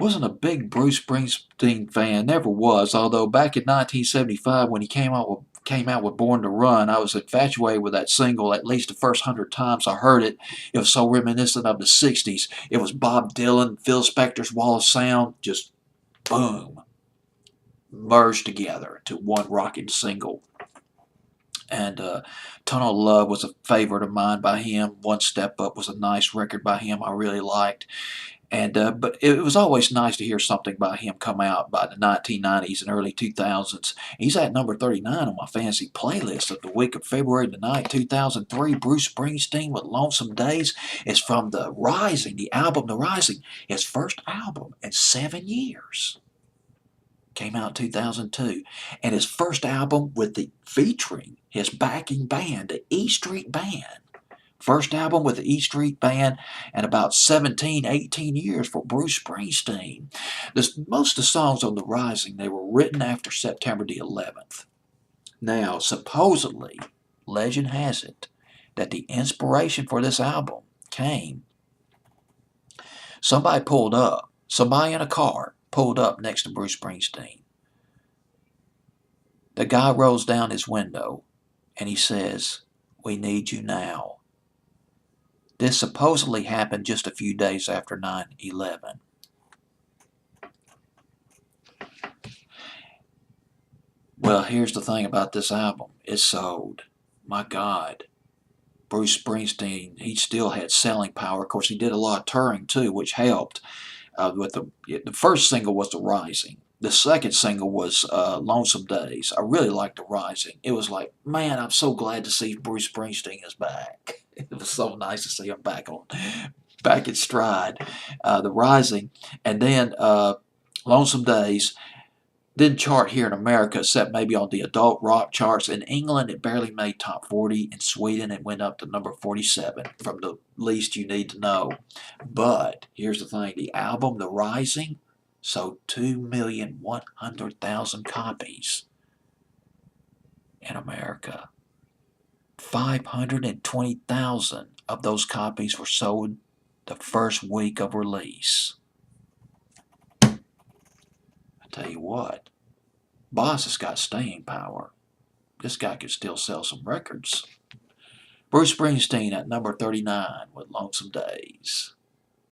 Wasn't a big Bruce Springsteen fan, never was, although back in 1975 when he came out with Born to Run, I was infatuated with that single at least the first 100 times I heard it. It was so reminiscent of the 60s. It was Bob Dylan, Phil Spector's Wall of Sound, just boom, merged together to one rocking single. And Tunnel of Love was a favorite of mine by him. One Step Up was a nice record by him I really liked. And but it was always nice to hear something by him come out by the 1990s and early 2000s. He's at number 39 on my fantasy playlist of the week of February the 9th, 2003. Bruce Springsteen with Lonesome Days is from The Rising, the album The Rising, his first album in 7 years. Came out in 2002. And his first album with the featuring his backing band, the E Street Band. First album with the E Street Band in about 17, 18 years for Bruce Springsteen. Most of the songs on The Rising, they were written after September the 11th. Now, supposedly, legend has it that the inspiration for this album came. Somebody in a car pulled up next to Bruce Springsteen. The guy rolls down his window and he says, "We need you now." This supposedly happened just a few days after 9/11. Well, here's the thing about this album. It sold. My God. Bruce Springsteen, he still had selling power. Of course, he did a lot of touring too, which helped. With the first single was The Rising. The second single was Lonesome Days. I really liked The Rising. It was like, man, I'm so glad to see Bruce Springsteen is back. It was so nice to see him back in stride. The Rising, and then Lonesome Days didn't chart here in America except maybe on the adult rock charts. In England, it barely made top 40. In Sweden, it went up to number 47 from the least you need to know. But here's the thing. The album, The Rising, sold 2,100,000 copies in America. 520,000 of those copies were sold the first week of release. I tell you what, Boss has got staying power. This guy could still sell some records. Bruce Springsteen at number 39 with Lonesome Days.